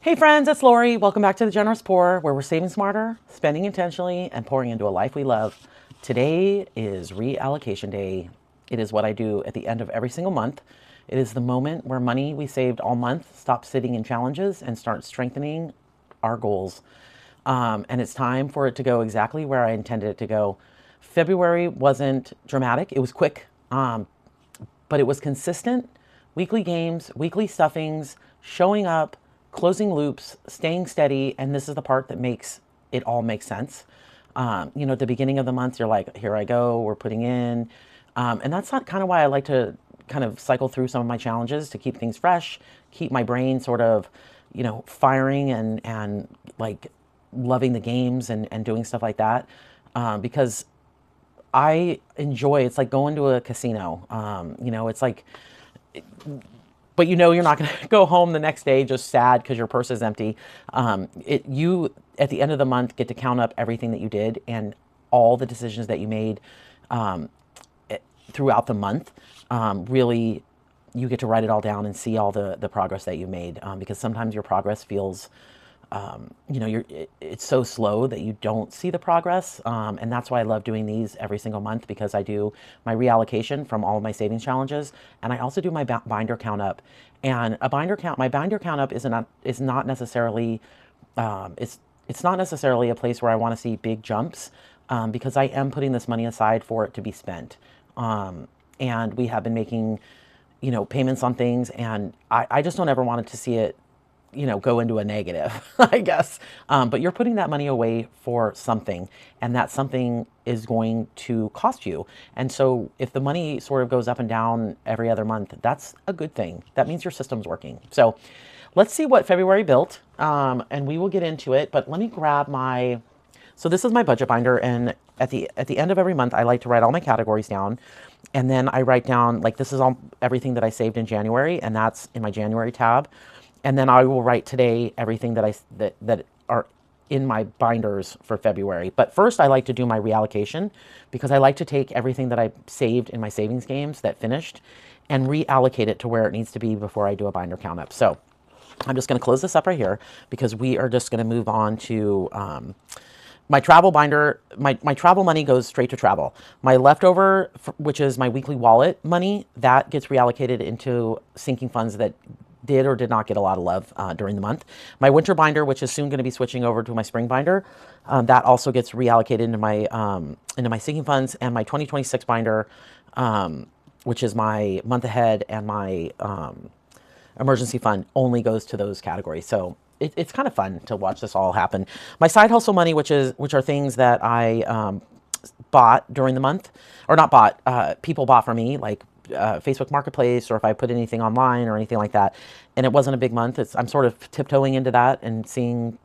Hey friends, it's Lori. Welcome back to The Generous Poor, where we're saving smarter, spending intentionally, and pouring into a life we love. Today is reallocation day. It is what I do at the end of every single month. It is the moment where money we saved all month stops sitting in challenges and starts strengthening our goals. And it's time for it to go exactly where I intended it to go. February wasn't dramatic, it was quick, but it was consistent. Weekly games, weekly stuffings, showing up, closing loops, staying steady, and this is the part that makes it all make sense. At the beginning of the month, you're like, here I go, we're putting in. And that's not kind of why I like to kind of cycle through some of my challenges to keep things fresh, keep my brain sort of, firing and like loving the games and doing stuff like that. Because I enjoy, it's like going to a casino. It's like, but you're not going to go home the next day just sad because your purse is empty. You, at the end of the month, get to count up everything that you did and all the decisions that you made throughout the month. Really, you get to write it all down and see all the progress that you made, because sometimes your progress feels it's so slow that you don't see the progress. And that's why I love doing these every single month, because I do my reallocation from all of my savings challenges. And I also do my binder count up. And my binder count up is not necessarily, it's not necessarily a place where I want to see big jumps, because I am putting this money aside for it to be spent. And we have been making, payments on things, and I just don't ever want it to see it go into a negative, I guess. But you're putting that money away for something, and that something is going to cost you. And so if the money sort of goes up and down every other month, that's a good thing. That means your system's working. So let's see what February built, and we will get into it. But let me grab so this is my budget binder, and at the end of every month, I like to write all my categories down. And then I write down, like, this is everything that I saved in January, and that's in my January tab. And then I will write today everything that are in my binders for February. But first I like to do my reallocation, because I like to take everything that I saved in my savings games that finished and reallocate it to where it needs to be before I do a binder count up. So I'm just going to close this up right here, because we are just going to move on to my travel binder. My travel money goes straight to travel. My leftover, which is my weekly wallet money, that gets reallocated into sinking funds that did or did not get a lot of love during the month. My winter binder, which is soon going to be switching over to my spring binder, that also gets reallocated into my sinking funds. And my 2026 binder, which is my month ahead and my emergency fund, only goes to those categories. So it's kind of fun to watch this all happen. My side hustle money, which are things that I bought during the month, or not bought, people bought for me, like Facebook Marketplace, or if I put anything online or anything like that, and it wasn't a big month. I'm sort of tiptoeing into that and seeing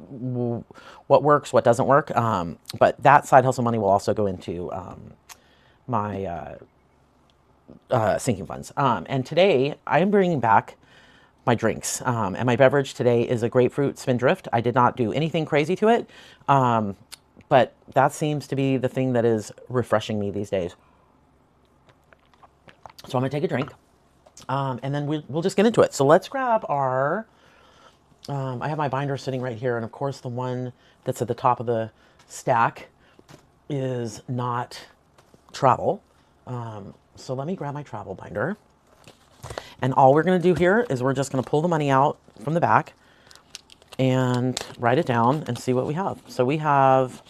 what works, what doesn't work. But that side hustle money will also go into my sinking funds. And today I am bringing back my drinks. And my beverage today is a grapefruit Spindrift. I did not do anything crazy to it, but that seems to be the thing that is refreshing me these days. So I'm going to take a drink, and then we'll just get into it. So let's grab I have my binder sitting right here, and of course the one that's at the top of the stack is not travel. So let me grab my travel binder. And all we're going to do here is we're just going to pull the money out from the back and write it down and see what we have. So we have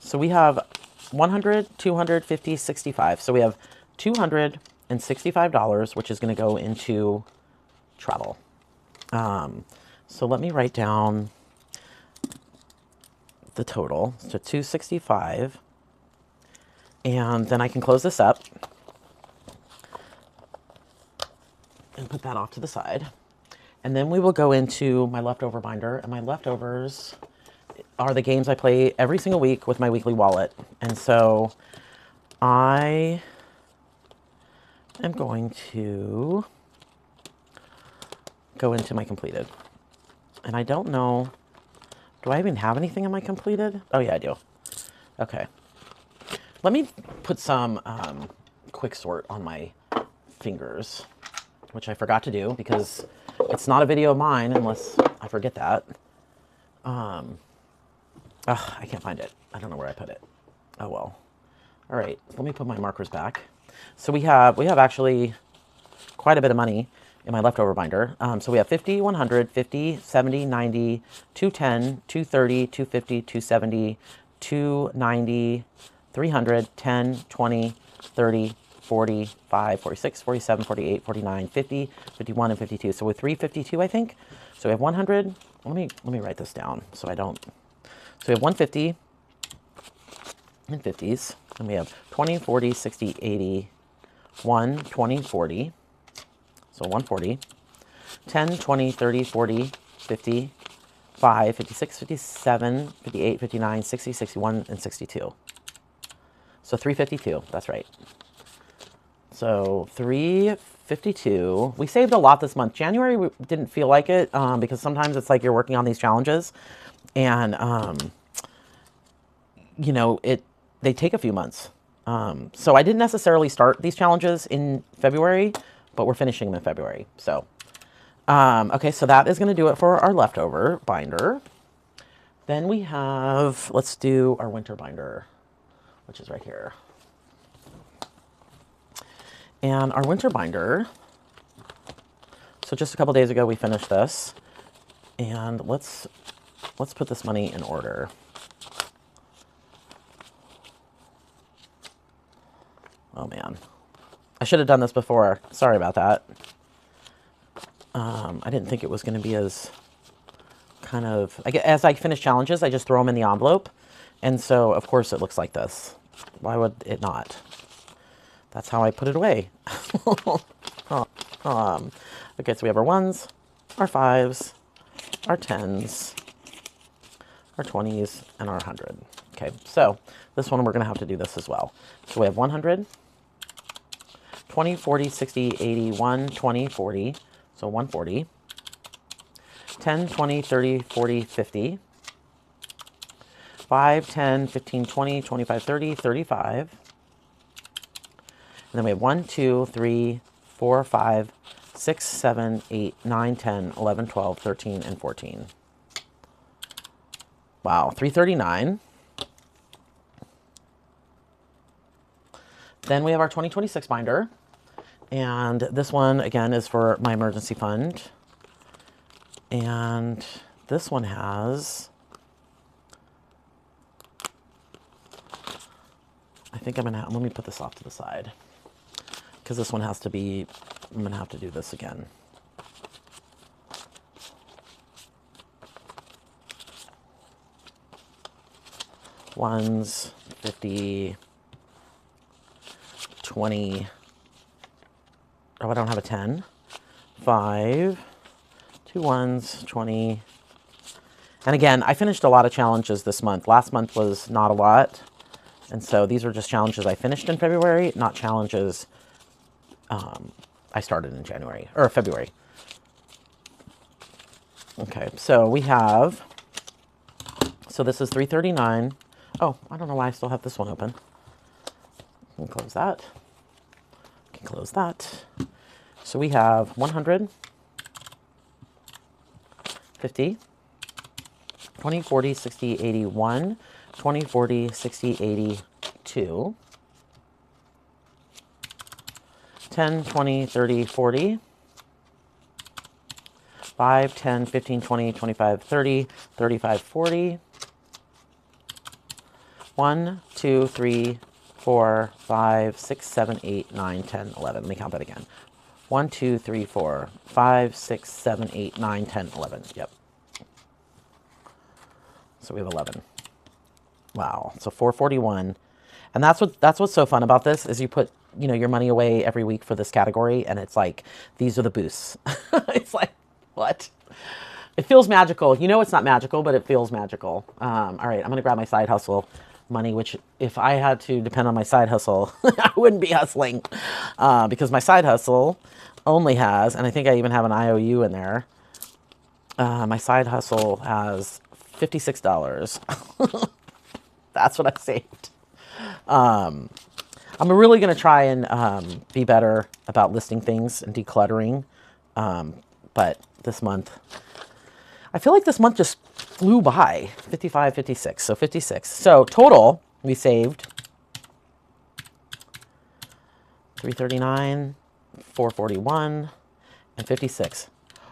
100, 250, 65. So we have $265, which is going to go into travel. So let me write down the total. So 265, and then I can close this up and put that off to the side. And then we will go into my leftover binder, and my leftovers are the games I play every single week with my weekly wallet. And so I am going to go into my completed. And I don't know, do I even have anything in my completed? Oh yeah, I do. Okay. Let me put some quick sort on my fingers, which I forgot to do because It's not a video of mine unless I forget that. I can't find it. I don't know where I put it. Oh well. All right, let me put my markers back. So we have actually quite a bit of money in my leftover binder. So we have 50, 100, 50, 70, 90, 210, 230, 250, 270, 290, 300, 10, 20, 30, 45, 46, 47, 48, 49, 50, 51, and 52. So we're 352, I think. So we have 100. Let me write this down so I don't. So we have 150 in 50s, and we have 20, 40, 60, 80, 1, 20, 40. So 140, 10, 20, 30, 40, 50, 5, 56, 57, 58, 59, 60, 61, and 62. So 352, that's right. So 352. We saved a lot this month. January we didn't feel like it because sometimes it's like you're working on these challenges and, you know, they take a few months. So I didn't necessarily start these challenges in February, but we're finishing them in February. So, okay, so that is going to do it for our leftover binder. Then we have, let's do our winter binder, which is right here. And our winter binder, so just a couple days ago we finished this. And let's put this money in order. Oh man, I should have done this before. Sorry about that. I didn't think it was going to be as kind of, as I finish challenges, I just throw them in the envelope. And so, of course, it looks like this. Why would it not? That's how I put it away. Okay, so we have our 1s, our 5s, our 10s, our 20s, and our 100. Okay, so this one we're going to have to do this as well. So we have 100, 20, 40, 60, 80, 1, 20, 40. So 140. 10, 20, 30, 40, 50. 5, 10, 15, 20, 25, 30, 35. And then we have 1, 2, 3, 4, 5, 6, 7, 8, 9, 10, 11, 12, 13, and 14. Wow, 339. Then we have our 2026 binder. And this one, again, is for my emergency fund. And this one has, I think I'm going to, let me put this off to the side. Because this one has to be, I'm going to have to do this again. Ones, 50, 20. Oh, I don't have a 10. 5, 2 1s, 20. And again, I finished a lot of challenges this month. Last month was not a lot. And so these are just challenges I finished in February, not challenges I started in January or February. Okay, so we have, so this is 339. Oh, I don't know why I still have this one open. Can close that. Can close that. So we have 100, 50, 20, 40, 60, 81, 20, 40, 60, 82, 10, 20, 30, 40, 5, 10, 15, 20, 25, 30, 35, 40, 1, 2, 3, 4, 5, 6, 7, 8, 9, 10, 11. Let me count that again. 1, 2, 3, 4, 5, 6, 7, 8, 9, 10, 11. Yep. So we have 11. Wow. So 441. And that's what's so fun about this is you put, you know, your money away every week for this category and it's like, these are the boosts. It's like, what? It feels magical. You know it's not magical, but it feels magical. All right, I'm going to grab my side hustle money, which if I had to depend on my side hustle, I wouldn't be hustling because my side hustle only has, and I think I even have an IOU in there. My side hustle has $56. That's what I saved. I'm really going to try and be better about listing things and decluttering but this month, I feel like this month just flew by. 55, 56, so 56. So total, we saved 339, 441, and 56.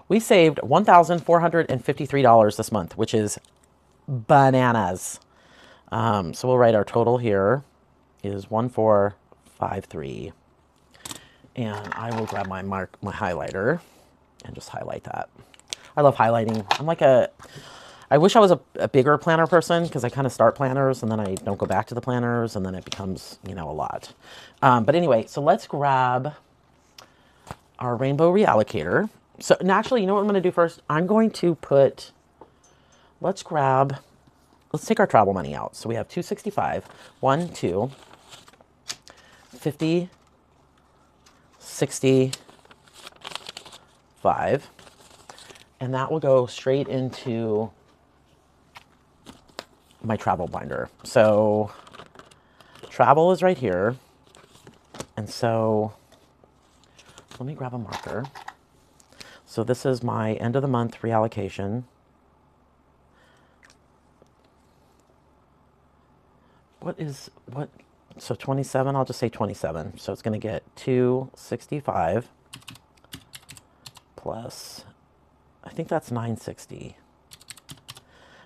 We saved $1,453 this month, which is bananas. So we'll write our total here is 1453. And I will grab my highlighter and just highlight that. I love highlighting. I wish I was a bigger planner person, because I kind of start planners and then I don't go back to the planners and then it becomes, a lot. But anyway, so let's grab our rainbow reallocator. So, and actually, you know what I'm going to do first? I'm going to put, let's take our travel money out. So we have 265, 1, 2, 50, 65, and that will go straight into my travel binder. So travel is right here. And so let me grab a marker. So this is my end of the month reallocation. So 27, I'll just say 27. So it's going to get 265 plus, I think that's 960.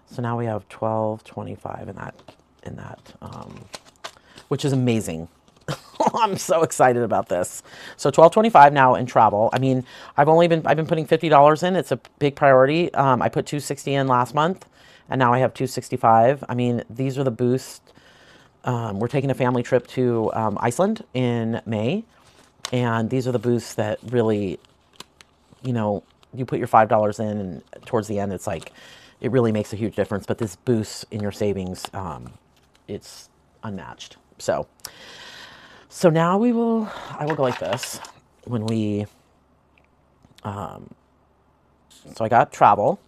So now we have 1225 in that, which is amazing. I'm so excited about this. So 1225 now in travel. I mean, I've been putting $50 in. It's a big priority. I put 260 in last month, and now I have 265. I mean, these are the boosts. We're taking a family trip to Iceland in May, and these are the boosts that really, you put your $5 in, and towards the end, it's like, it really makes a huge difference. But this boost in your savings, it's unmatched. So now I will go like this when we, so I got travel.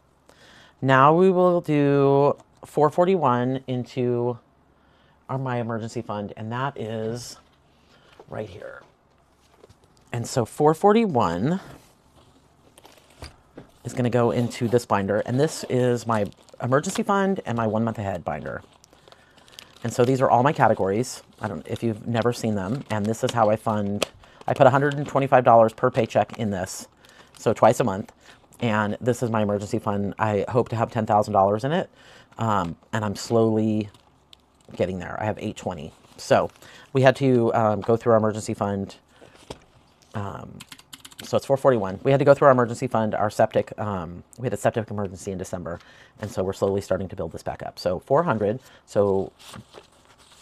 Now we will do 441 into my emergency fund, and that is right here. And so 441 is going to go into this binder, and this is my emergency fund and my 1 month ahead binder. And so these are all my categories. I don't, if you've never seen them, and this is how I fund. I put $125 per paycheck in this, so twice a month. And this is my emergency fund. I hope to have $10,000 in it, and I'm slowly getting there. I have 820. So we had to go through our emergency fund. So it's 441. We had to go through our emergency fund, our septic. We had a septic emergency in December, and so we're slowly starting to build this back up. So 400. So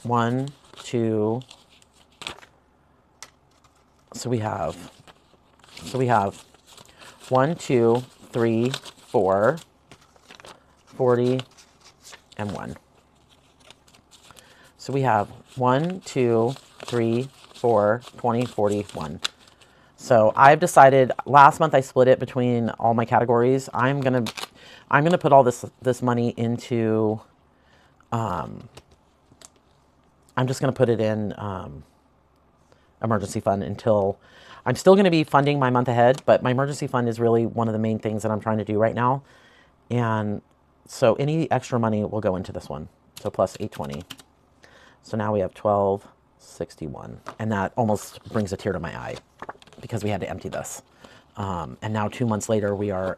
1, 2. So we have 1, 2, 3, 4, 40, and 1. So we have 1, 2, 3, 4, 20, 40, 1. So I've decided, last month I split it between all my categories. I'm gonna put all this money into, I'm just gonna put it in emergency fund until, I'm still gonna be funding my month ahead, but my emergency fund is really one of the main things that I'm trying to do right now. And so any extra money will go into this one. So plus 820. So now we have 1261, and that almost brings a tear to my eye, because we had to empty this. And now 2 months later, we are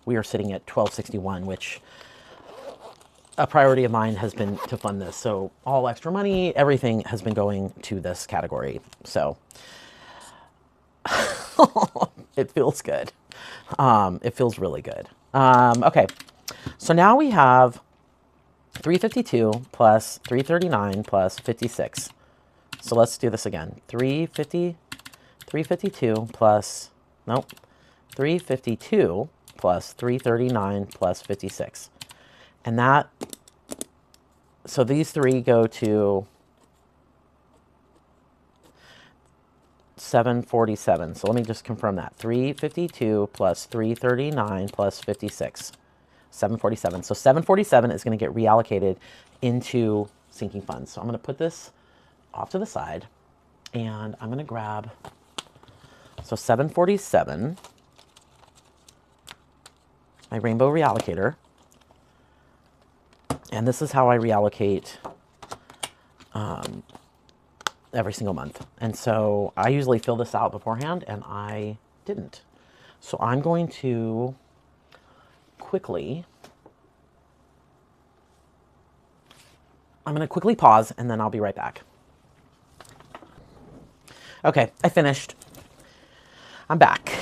sitting at 1261, which a priority of mine has been to fund this. So all extra money, everything has been going to this category. So it feels good. It feels really good. Okay, so now we have 352 plus 339 plus 56. So let's do this again. 352 plus, nope, 352 plus 339 plus 56. And that, so these three go to 747. So let me just confirm that. 352 plus 339 plus 56. 747. So 747 is going to get reallocated into sinking funds. So I'm going to put this off to the side, and I'm going to grab, so 747 my rainbow reallocator. And this is how I reallocate every single month. And so I usually fill this out beforehand, and I didn't. So I'm going to quickly pause, and then I'll be right back. Okay, I finished. I'm back.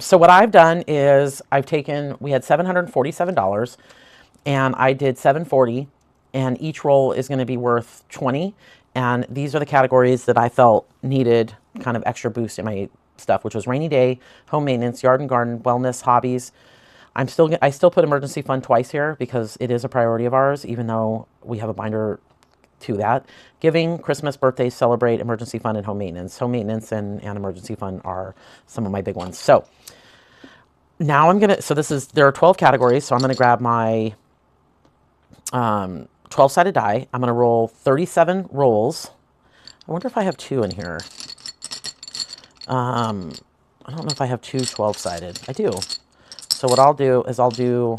So what I've done is we had $747, and I did 740, and each roll is going to be worth 20. And these are the categories that I felt needed kind of extra boost in my stuff, which was rainy day, home maintenance, yard and garden, wellness, hobbies. I still put emergency fund twice here because it is a priority of ours, even though we have a binder to that. Giving, Christmas, birthdays, celebrate, emergency fund, and home maintenance. Home maintenance and emergency fund are some of my big ones. So now there are 12 categories. So I'm going to grab my 12-sided die. I'm going to roll 37 rolls. I wonder if I have two in here. I don't know if I have two 12-sided. I do. So what I'll do is I'll do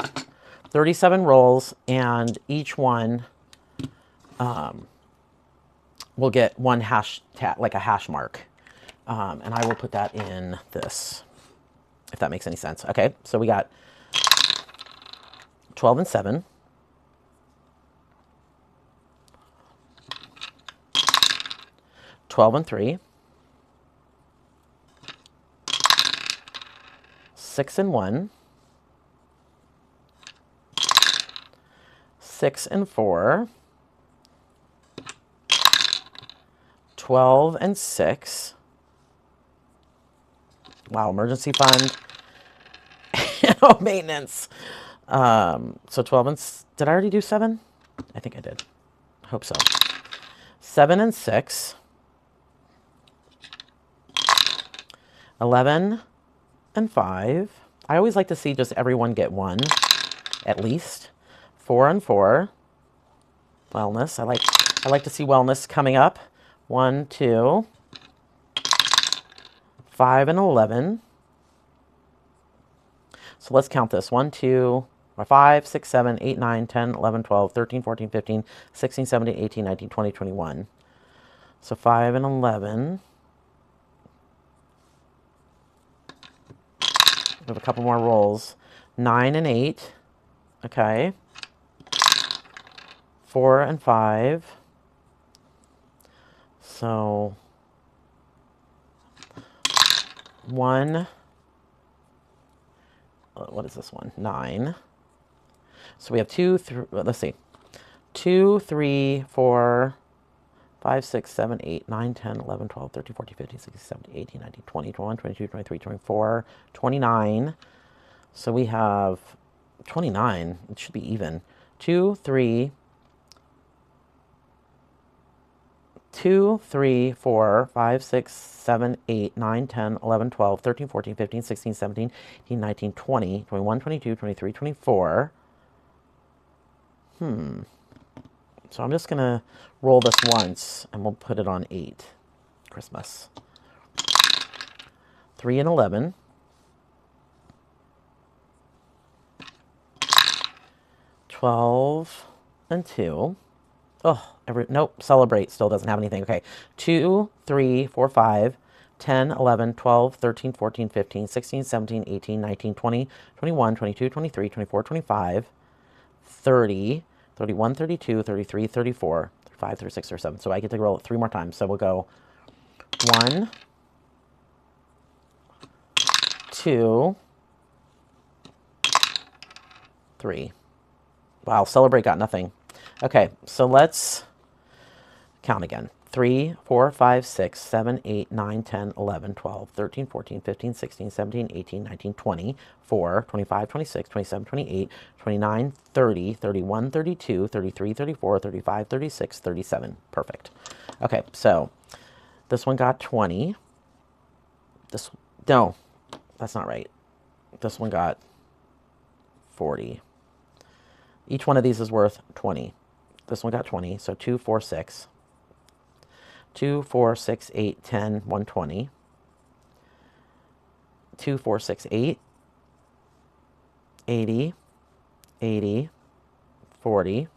37 rolls, and each one will get one hash tag, like a hash mark. And I will put that in this, if that makes any sense. Okay, so we got 12 and 7. 12 and 3. 6 and 1. 6 and 4. 12 and 6. Wow, emergency fund and home maintenance. So 12 and... Did I already do 7? I think I did. Hope so. 7 and 6. 11 and 5. I always like to see just everyone get one, at least. 4 and 4. Wellness. I like to see wellness coming up. 1, 2. 5 and 11. So let's count this. 1, 2, 5, 6, 7, 8, 9, 10, 11, 12, 13, 14, 15, 16, 17, 18, 19, 20, 21. So 5 and 11. We have a couple more rolls. 9 and 8. Okay. 4 and 5. So 1. What is this one? 9. So we have 2, 3, let's see. 2, 3, 4, 5, 6, 7, 8, 9, 10, 11, 12, 13, 14, 15, 16, 17, 18, 19, 20, 21, 22, 23, 24, 29. So we have 29. It should be even. 2, 3, 4, 5, 6, 7, 8, 9, 10, 11, 12, 13, 14, 15, 16, 17, 18, 19, 20, 21, 22, 23, 24. So I'm just going to roll this once, and we'll put it on 8. Christmas. 3 and 11. 12 and 2. Oh, nope, celebrate still doesn't have anything. Okay, 2, 3, 4, 5, 10, 11, 12, 13, 14, 15, 16, 17, 18, 19, 20, 21, 22, 23, 24, 25, 30, 31, 32, 33, 34, 35, 36, 37. So I get to roll it 3 more times. So we'll go 1, 2, 3. Wow, celebrate got nothing. Okay, so let's count again. 3, 4, 5, 6, 7, 8, 9, 10, 11, 12, 13, 14, 15, 16, 17, 18, 19, 20, 4, 25, 26, 27, 28, 29, 30, 31, 32, 33, 34, 35, 36, 37. Perfect. Okay, so this one got 20. No, that's not right. This one got 40. Each one of these is worth 20. This one got 20, so 2, 4, 6. 2, 4, 6, 8, 10, 120. 2, 4, 6, 8. 80, 80, 40,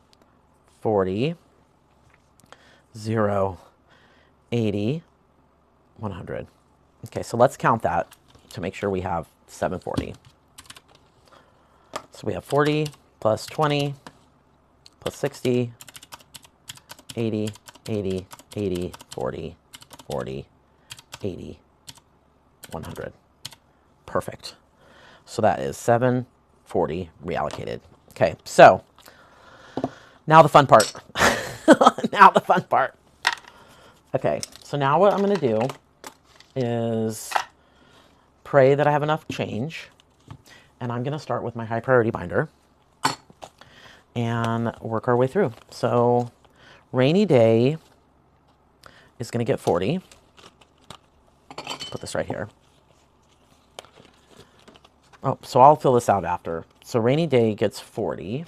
40, 0, 80, 100. Okay, so let's count that to make sure we have 740. So we have 40 plus 20 plus 60, 80, 80, 80, 40, 40, 80, 100. Perfect. So that is 740 reallocated. Okay, so now the fun part. Now the fun part. Okay, so now what I'm going to do is pray that I have enough change. And I'm going to start with my high priority binder and work our way through. So rainy day is going to get 40. Put this right here. Oh, so I'll fill this out after. So rainy day gets 40.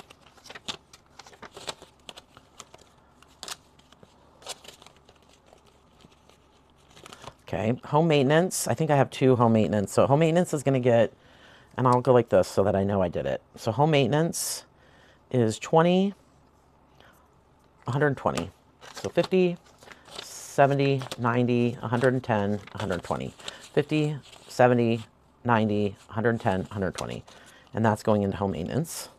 Okay, home maintenance. I think I have 2 home maintenance. So home maintenance is going to get, and I'll go like this so that I know I did it. So home maintenance is 20, 120. So 50, 70, 90, 110, 120. 50, 70, 90, 110, 120. And that's going into home maintenance.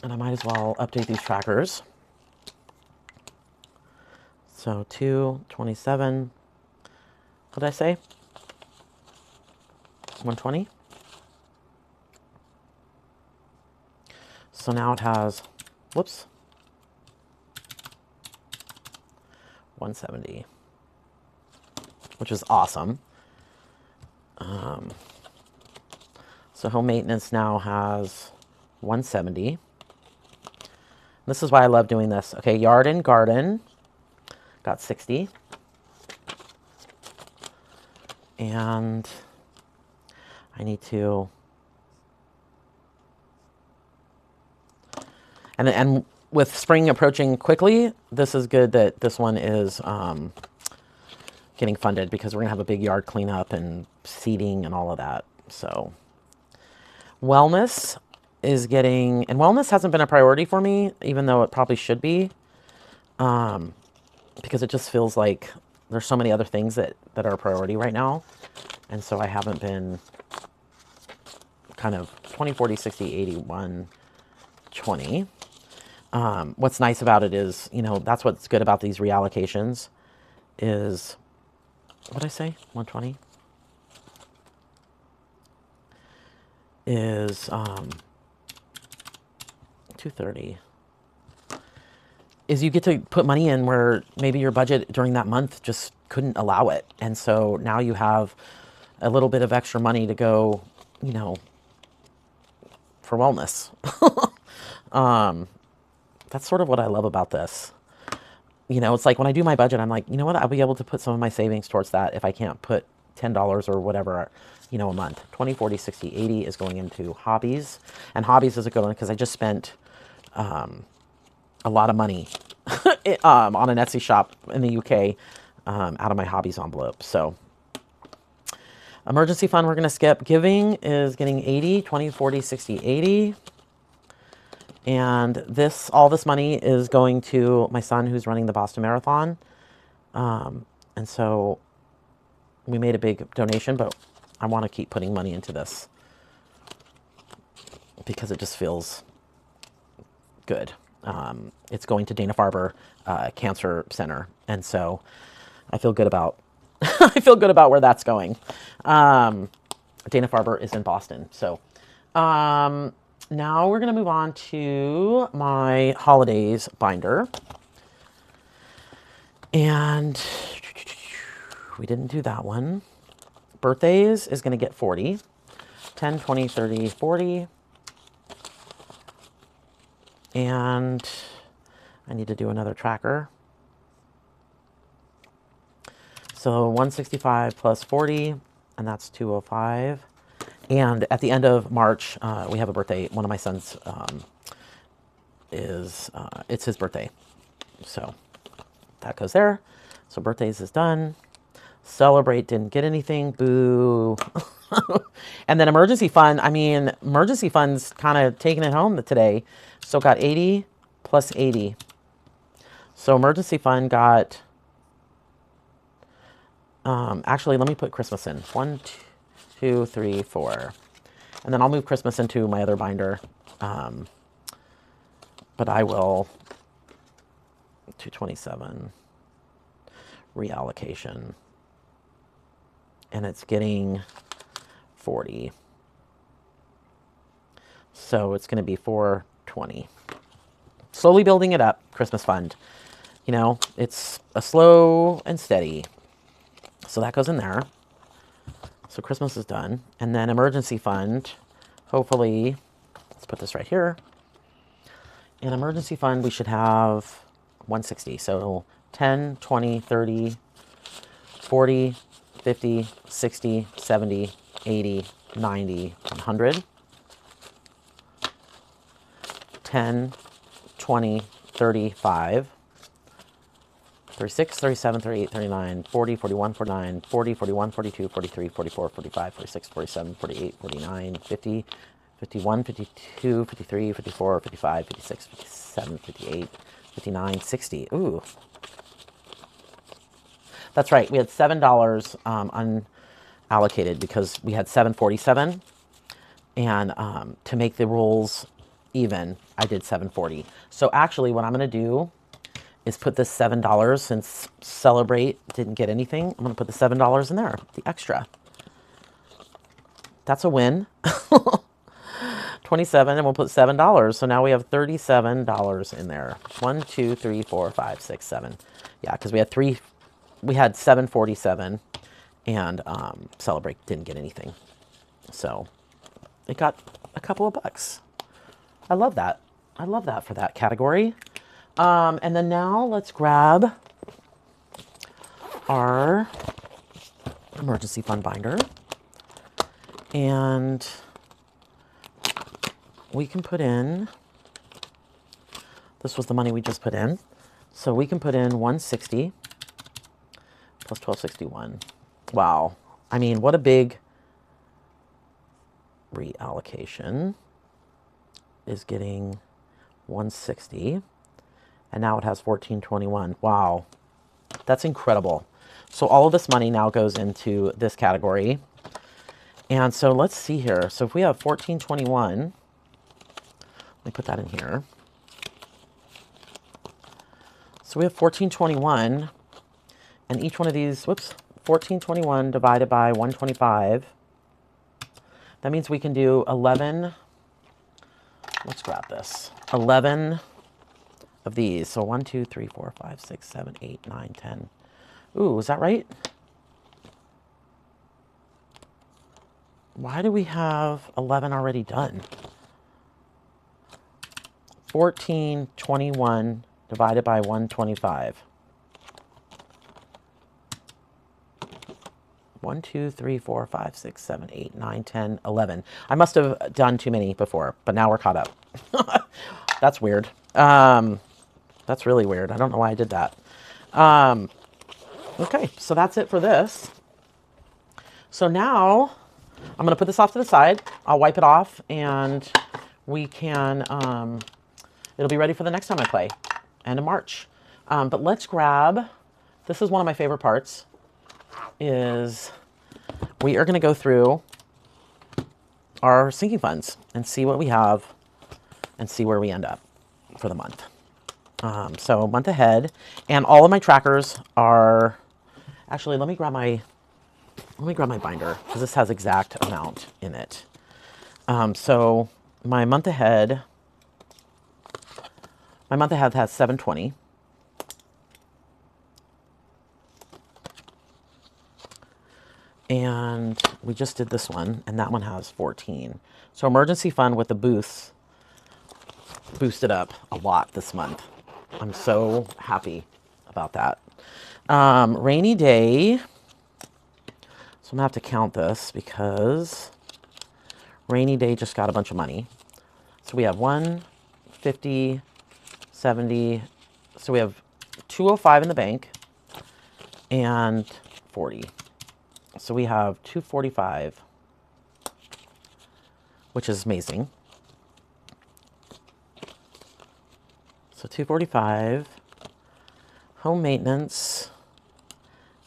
And I might as well update these trackers. So 227, what did I say? 120. So now it has, whoops, 170, which is awesome. So home maintenance now has 170. This is why I love doing this. Okay, yard and garden got 60. And I need to, and with spring approaching quickly, this is good that this one is getting funded because we're gonna have a big yard cleanup and seeding and all of that. So wellness is getting, and wellness hasn't been a priority for me, even though it probably should be, because it just feels like there's so many other things that are a priority right now. And so I haven't been kind of 20, 40, 60, 80, 120. What's nice about it is, you know, that's what's good about these reallocations is, what did I say? 120? Is 230. Is you get to put money in where maybe your budget during that month just couldn't allow it. And so now you have a little bit of extra money to go, you know, for wellness. That's sort of what I love about this. You know, it's like when I do my budget, I'm like, you know what, I'll be able to put some of my savings towards that if I can't put $10 or whatever, you know, a month. 20, 40, 60, 80 is going into hobbies. And hobbies is a good one because I just spent a lot of money on an Etsy shop in the UK out of my hobbies envelope. So emergency fund, we're going to skip. Giving is getting 80, 20, 40, 60, 80. And this, all this money is going to my son who's running the Boston Marathon. And so we made a big donation, but I want to keep putting money into this because it just feels good. It's going to Dana-Farber Cancer Center. And so I feel good about, I feel good about where that's going. Dana-Farber is in Boston. So, now we're going to move on to my holidays binder. And we didn't do that one. Birthdays is going to get 40. 10, 20, 30, 40. And I need to do another tracker. So 165 plus 40, and that's 205. And at the end of March, we have a birthday. One of my sons it's his birthday. So that goes there. So birthdays is done. Celebrate didn't get anything. Boo. And then emergency fund. I mean, emergency fund's kind of taking it home today. So got 80 plus 80. So emergency fund got, actually, let me put Christmas in. 1, 2, 3, 4. And then I'll move Christmas into my other binder. But I will, 227, reallocation. And it's getting 40. So it's going to be 420. Slowly building it up, Christmas fund. You know, it's a slow and steady. So that goes in there. So Christmas is done. And then emergency fund, hopefully, let's put this right here. In emergency fund, we should have 160. So 10, 20, 30, 40, 50, 60, 70, 80, 90, 100. 10, 20, 35, 36, 37, 38, 39, 40, 41, 49, 40, 41, 42, 43, 44, 45, 46, 47, 48, 49, 50, 51, 52, 53, 54, 55, 56, 57, 58, 59, 60. Ooh. That's right. We had $7 unallocated because we had 747. And to make the rolls even, I did 740. So actually what I'm going to do is put this $7, since Celebrate didn't get anything. I'm going to put the $7 in there, the extra. That's a win. 27, and we'll put $7. So now we have $37 in there. 1, 2, 3, 4, 5, 6, 7. Yeah, because we had 747, and Celebrate didn't get anything. So it got a couple of bucks. I love that. I love that for that category. And then now let's grab our emergency fund binder. And we can put in, this was the money we just put in. So we can put in 160 plus 1261. Wow. I mean, what a big reallocation is getting 160. And now it has 1421. Wow. That's incredible. So all of this money now goes into this category. And so let's see here. So if we have 1421, let me put that in here. So we have 1421, and each one of these, whoops, 1421 divided by 125. That means we can do 11, let's grab this, 11 of these. So 1, 2, 3, 4, 5, 6, 7, 8, 9, 10. Ooh, is that right? Why do we have 11 already done? 1421 divided by 125. 1, 2, 3, 4, 5, 6, 7, 8, 9, 10, 11. I must have done too many before, but now we're caught up. That's weird. That's really weird. I don't know why I did that. Okay, so that's it for this. So now I'm going to put this off to the side. I'll wipe it off, and we can, it'll be ready for the next time I play, end of March. But let's grab, this is one of my favorite parts, is we are going to go through our sinking funds and see what we have and see where we end up for the month. So month ahead, and all of my trackers are, actually, let me grab my binder, because this has exact amount in it. So my month ahead has 720. And we just did this one, and that one has 14. So emergency fund with the boosts boosted up a lot this month. I'm so happy about that. Rainy day. So I'm gonna have to count this because rainy day just got a bunch of money. So we have 150, 70. So we have 205 in the bank and 40. So we have 245, which is amazing. So 245. Home maintenance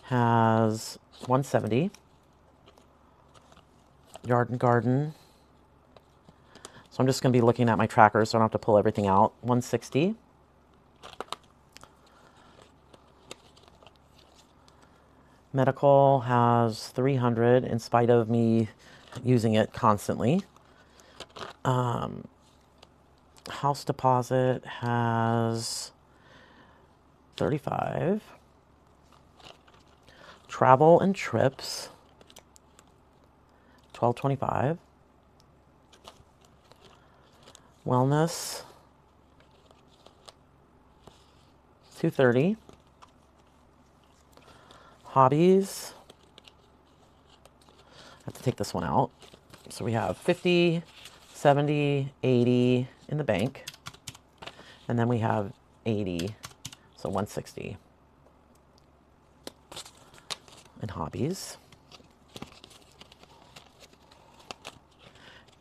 has 170. Yard and garden. So I'm just going to be looking at my trackers so I don't have to pull everything out. 160. Medical has 300 in spite of me using it constantly. House deposit has 35. Travel and trips, 1225. Wellness, 230. Hobbies, I have to take this one out. So we have 50, 70, 80 in the bank. And then we have 80, so 160 in hobbies.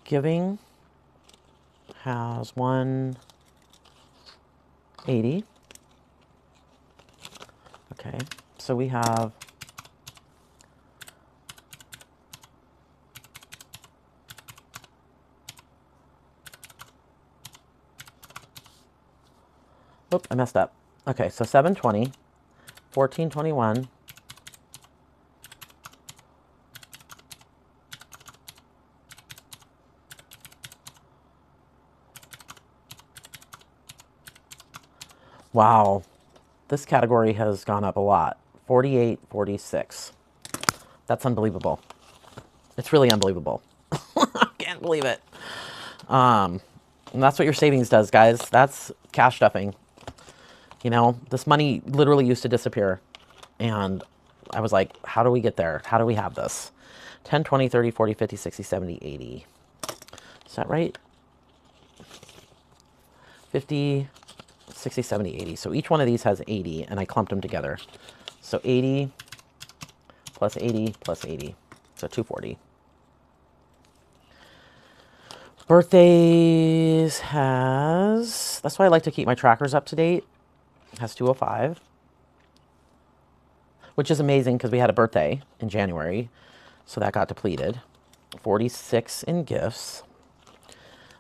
Giving has 180. Okay, so we have I messed up. Okay, so 720, 1421, wow, this category has gone up a lot. 48, 46. That's unbelievable. It's really unbelievable. I can't believe it. And that's what your savings does, guys. That's cash stuffing. You know, this money literally used to disappear. And I was like, how do we get there? How do we have this? 10, 20, 30, 40, 50, 60, 70, 80. Is that right? 50, 60, 70, 80. So each one of these has 80, and I clumped them together. So 80 plus 80 plus 80. So 240. Birthdays has, that's why I like to keep my trackers up to date. Has 205, which is amazing because we had a birthday in January, so that got depleted. 46 in gifts.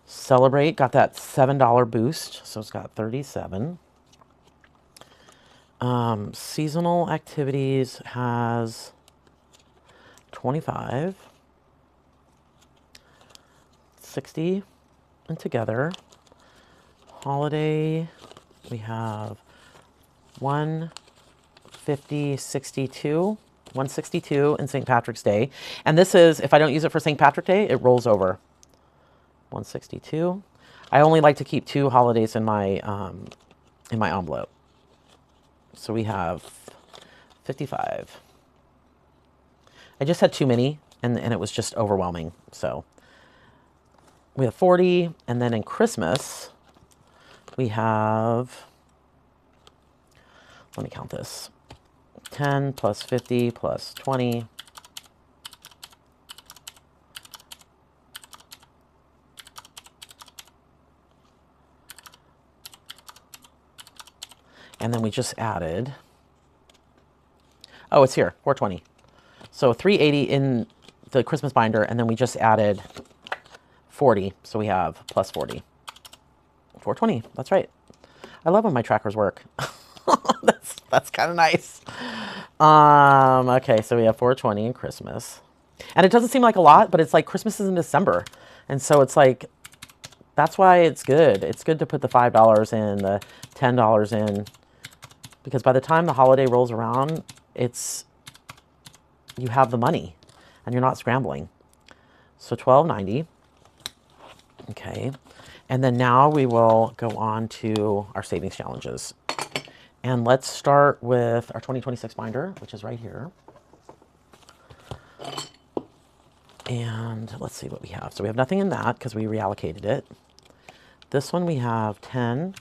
Celebrate got that $7 boost, so it's got 37. Seasonal activities has 25. 60 and together. Holiday, we have 150, 62, 162 in St. Patrick's Day. And this is, if I don't use it for St. Patrick's Day, it rolls over. 162. I only like to keep 2 holidays in my envelope. So we have 55. I just had too many, and it was just overwhelming. So we have 40, and then in Christmas, we have, let me count this, 10 plus 50 plus 20. And then we just added, oh, it's here, 420. So 380 in the Christmas binder, and then we just added 40, so we have plus 40. 420, that's right. I love when my trackers work. That's kind of nice. Okay, so we have 420 in Christmas. And it doesn't seem like a lot, but it's like Christmas is in December. And so it's like, that's why it's good. It's good to put the $5 in, the $10 in, because by the time the holiday rolls around, you have the money and you're not scrambling. So $12.90. Okay. And then now we will go on to our savings challenges. And let's start with our 2026 binder, which is right here. And let's see what we have. So we have nothing in that because we reallocated it. This one we have 10.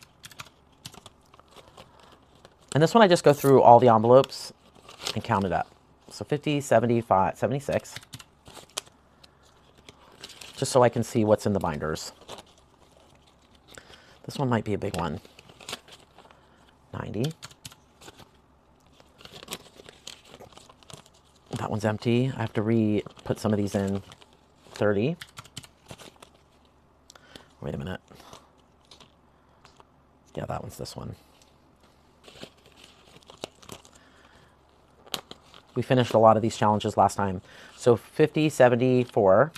And this one I just go through all the envelopes and count it up. So 50, 75, 76. Just so I can see what's in the binders. This one might be a big one. 90. That one's empty. I have to put some of these in. 30. Wait a minute. Yeah, that one's this one. We finished a lot of these challenges last time. So 50, 74.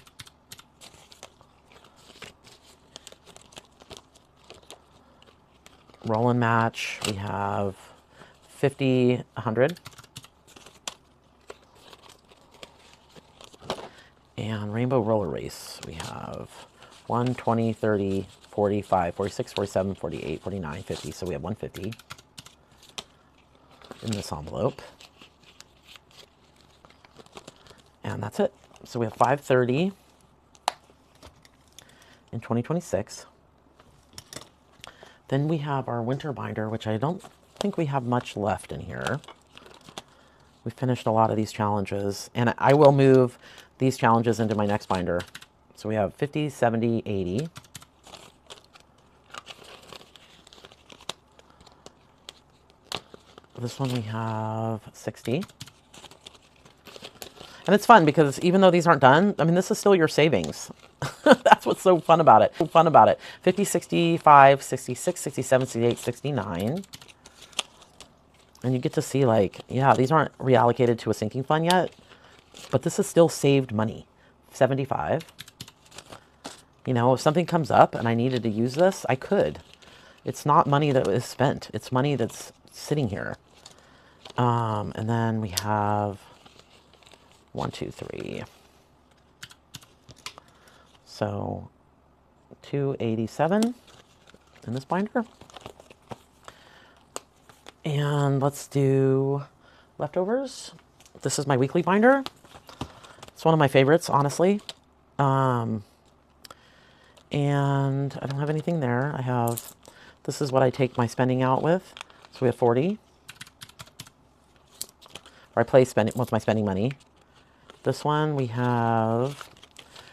Roll and match. We have 50, 100. And rainbow roller race. We have 1, 20, 30, 45, 46, 47, 48, 49, 50. So we have 150 in this envelope. And that's it. So we have 530 in 2026. Then we have our winter binder, which I don't think we have much left in here. We finished a lot of these challenges, and I will move these challenges into my next binder. So we have 50, 70, 80. This one we have 60. And it's fun because even though these aren't done, I mean, this is still your savings. That's what's so fun about it. 50, 65, 66, 67, 68, 69. And you get to see like, yeah, these aren't reallocated to a sinking fund yet, but this is still saved money. 75. You know, if something comes up and I needed to use this, I could. It's not money that was spent. It's money that's sitting here. And then we have 1, 2, 3. So 287 in this binder. And let's do leftovers. This is my weekly binder. It's one of my favorites, honestly. And I don't have anything there. I have, this is what I take my spending out with. So we have 40. Or I play with my spending money. This one we have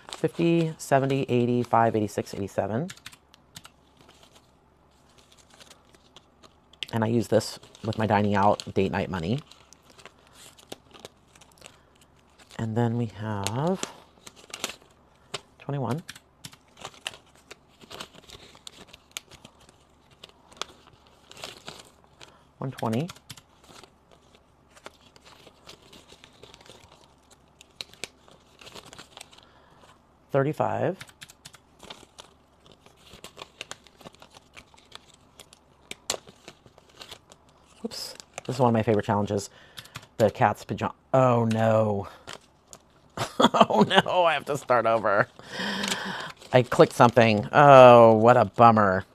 50, 70, 85, 86, 87. And I use this with my dining out date night money. And then we have 21. $120. $35. Oops. This is one of my favorite challenges. The cat's pajama. Oh no. Oh no, I have to start over. I clicked something. Oh, what a bummer.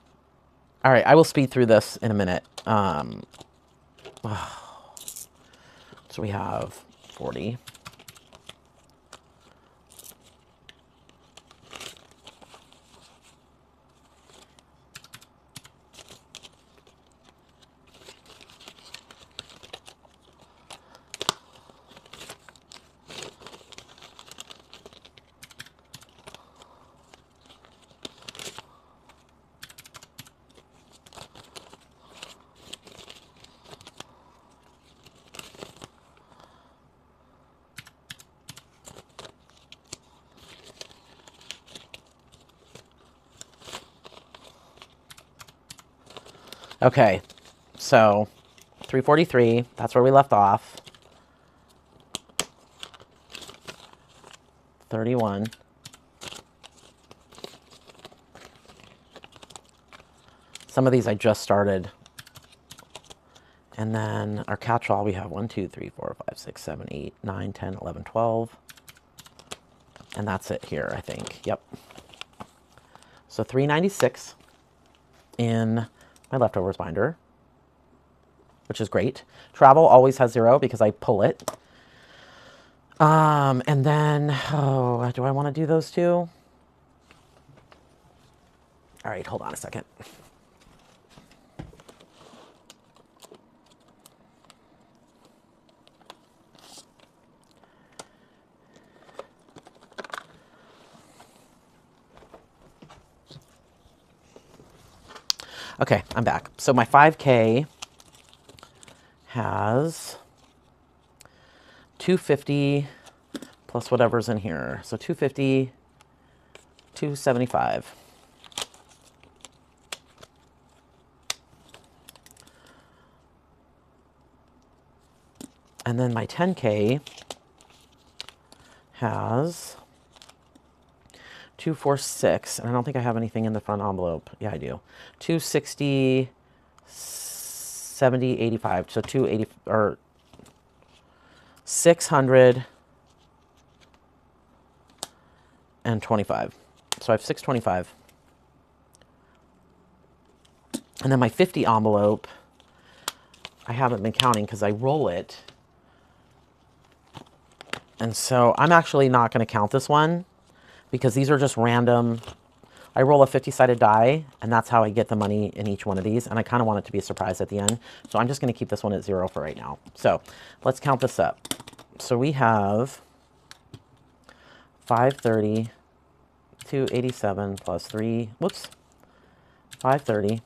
All right, I will speed through this in a minute. So we have 40. Okay, so 343, that's where we left off. 31. Some of these I just started. And then our catch-all, we have 1, 2, 3, 4, 5, 6, 7, 8, 9, 10, 11, 12. And that's it here, I think. Yep. So 396 in my leftovers binder, which is great. Travel always has 0 because I pull it. And then, oh, do I want to do those two? All right, hold on a second. Okay, I'm back. So my 5K has 250 plus whatever's in here. So 250, 275. And then my 10K has 246, and I don't think I have anything in the front envelope. Yeah, I do. 260, 70, 85. So 280 or 625. So I have 625. And then my 50 envelope, I haven't been counting because I roll it. And so I'm actually not going to count this one because these are just random. I roll a 50-sided die, and that's how I get the money in each one of these. And I kind of want it to be a surprise at the end. So I'm just going to keep this one at 0 for right now. So let's count this up. So we have 530, 287 plus 3, whoops, 530.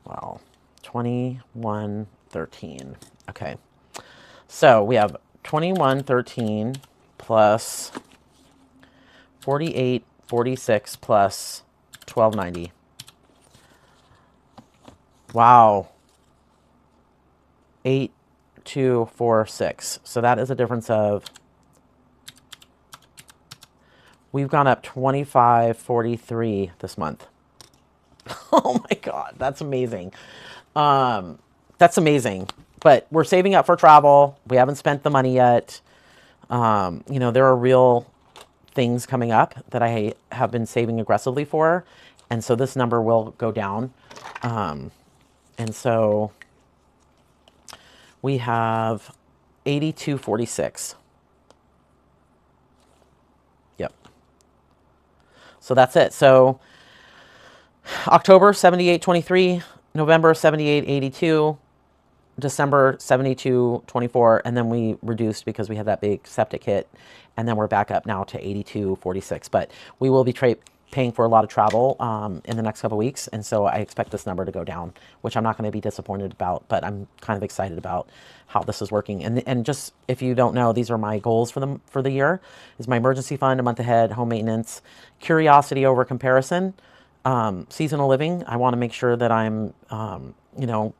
Wow, 2113. Okay. So we have 2113 plus 4846 plus 1290. Wow. 8246. So that is a difference of, we've gone up 2543 this month. Oh my God, that's amazing. That's amazing. But we're saving up for travel. We haven't spent the money yet. You know, there are real things coming up that I have been saving aggressively for. And so this number will go down. And so we have 8246. Yep. So that's it. So October 78.23, November 78.82, December 72.24, and then we reduced because we had that big septic hit, and then we're back up now to 82.46. But we will be paying for a lot of travel in the next couple of weeks, and so I expect this number to go down, which I'm not going to be disappointed about, but I'm kind of excited about how this is working. And just if you don't know, these are my goals for the year: is my emergency fund, a month ahead, home maintenance, curiosity over comparison. Seasonal living, I want to make sure that I'm, you know,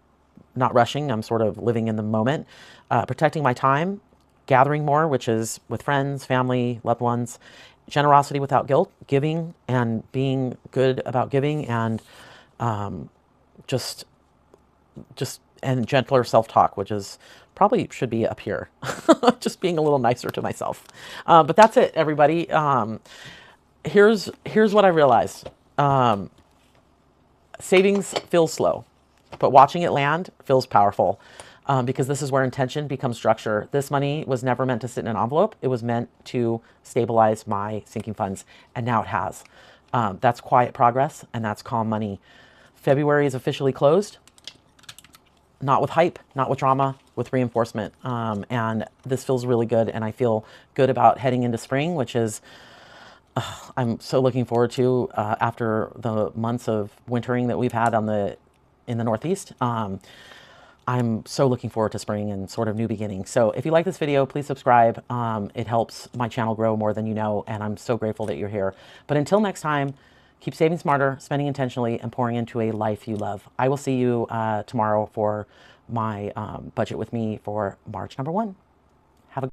not rushing. I'm sort of living in the moment. Protecting my time, gathering more, which is with friends, family, loved ones. Generosity without guilt, giving and being good about giving, and just and gentler self-talk, which is probably should be up here. Just being a little nicer to myself. But that's it, everybody. Here's what I realized. Savings feels slow, but watching it land feels powerful, because this is where intention becomes structure. This money was never meant to sit in an envelope. It was meant to stabilize my sinking funds, and now it has. That's quiet progress, and that's calm money. February is officially closed, not with hype, not with drama, with reinforcement. And this feels really good, and I feel good about heading into spring, which is I'm so looking forward to after the months of wintering that we've had in the Northeast. I'm so looking forward to spring and sort of new beginnings. So if you like this video, please subscribe. It helps my channel grow more than you know, and I'm so grateful that you're here. But until next time, keep saving smarter, spending intentionally, and pouring into a life you love. I will see you tomorrow for my budget with me for March #1. Have a